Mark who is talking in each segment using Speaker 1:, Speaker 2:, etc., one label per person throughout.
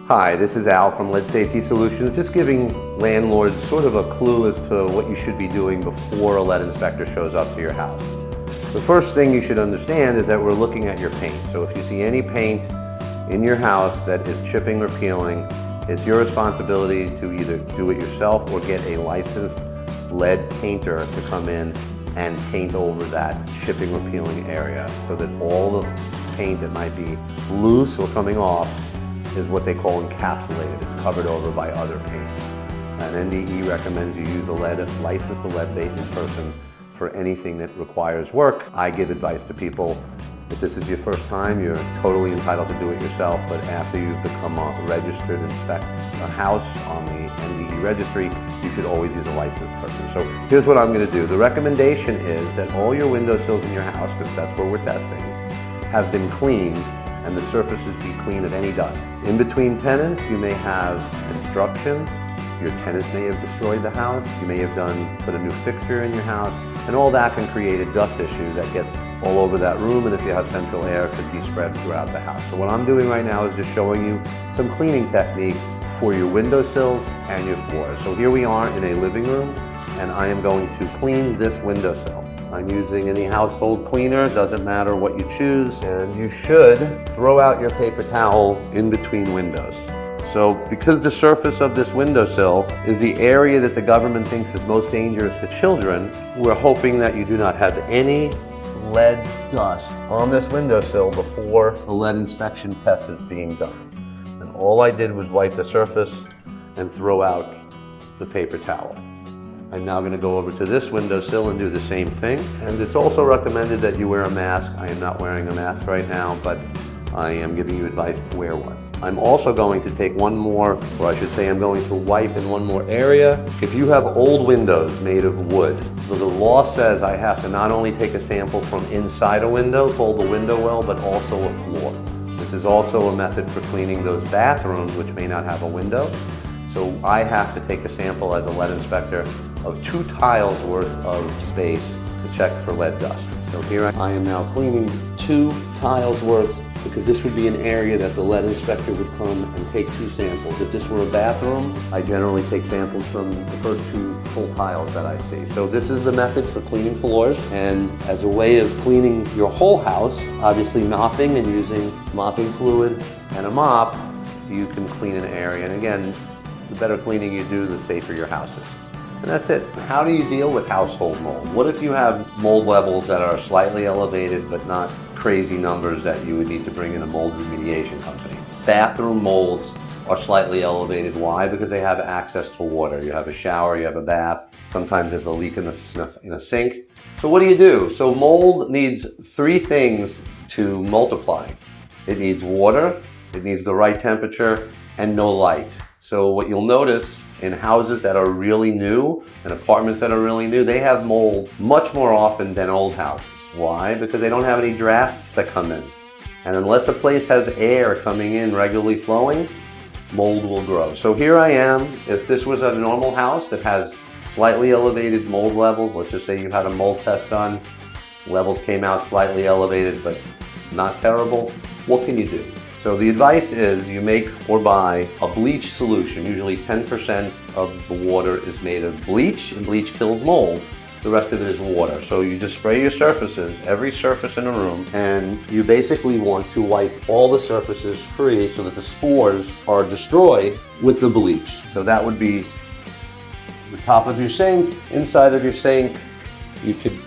Speaker 1: Hi, this is Al from Lead Safety Solutions, just giving landlords sort of a clue as to what you should be doing before a lead inspector shows up to your house. The first thing you should understand is that we're looking at your paint. So if you see any paint in your house that is chipping or peeling, it's your responsibility to either do it yourself or get a licensed lead painter to come in and paint over that chipping or peeling area so that all the paint that might be loose or coming off is what they call encapsulated. It's covered over by other paint. And NDE recommends you use a licensed lead abatement person for anything that requires work. I give advice to people, if this is your first time, you're totally entitled to do it yourself, but after you've become a registered inspect a house on the NDE registry, you should always use a licensed person. So here's what I'm gonna do. The recommendation is that all your windowsills in your house, because that's where we're testing, have been cleaned and the surfaces be clean of any dust. In between tenants, you may have construction. Your tenants may have destroyed the house. You may have put a new fixture in your house, and all that can create a dust issue that gets all over that room, and if you have central air, it could be spread throughout the house. So what I'm doing right now is just showing you some cleaning techniques for your windowsills and your floors. So here we are in a living room, and I am going to clean this windowsill. I'm using any household cleaner, doesn't matter what you choose, and you should throw out your paper towel in between windows. So because the surface of this windowsill is the area that the government thinks is most dangerous to children, we're hoping that you do not have any lead dust on this windowsill before the lead inspection test is being done. And all I did was wipe the surface and throw out the paper towel. I'm now going to go over to this windowsill and do the same thing. And it's also recommended that you wear a mask. I am not wearing a mask right now, but I am giving you advice to wear one. I'm also going to take one more, or I should say I'm going to wipe in one more area. If you have old windows made of wood, the law says I have to not only take a sample from inside a window, called the window well, but also a floor. This is also a method for cleaning those bathrooms which may not have a window. So I have to take a sample as a lead inspector of 2 tiles worth of space to check for lead dust. So here I am now cleaning 2 tiles worth, because this would be an area that the lead inspector would come and take 2 samples. If this were a bathroom, I generally take samples from the first 2 full tiles that I see. So this is the method for cleaning floors, and as a way of cleaning your whole house, obviously mopping and using mopping fluid and a mop, you can clean an area. And again, the better cleaning you do, the safer your house is. And that's it. How do you deal with household mold? What if you have mold levels that are slightly elevated but not crazy numbers that you would need to bring in a mold remediation company? Bathroom molds are slightly elevated. Why? Because they have access to water. You have a shower, you have a bath. Sometimes there's a leak in a sink. So what do? So mold needs 3 things to multiply. It needs water, it needs the right temperature, and no light. So what you'll notice in houses that are really new and apartments that are really new, they have mold much more often than old houses. Why? Because they don't have any drafts that come in. And unless a place has air coming in regularly flowing, mold will grow. So here I am. If this was a normal house that has slightly elevated mold levels, let's just say you had a mold test done, levels came out slightly elevated but not terrible, what can you do? So the advice is you make or buy a bleach solution. Usually 10% of the water is made of bleach, and bleach kills mold. The rest of it is water. So you just spray your surfaces, every surface in a room, and you basically want to wipe all the surfaces free so that the spores are destroyed with the bleach. So that would be the top of your sink, inside of your sink. You could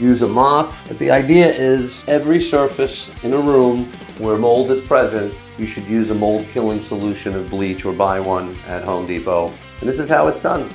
Speaker 1: use a mop, but the idea is every surface in a room where mold is present, you should use a mold killing solution of bleach or buy one at Home Depot. And this is how it's done.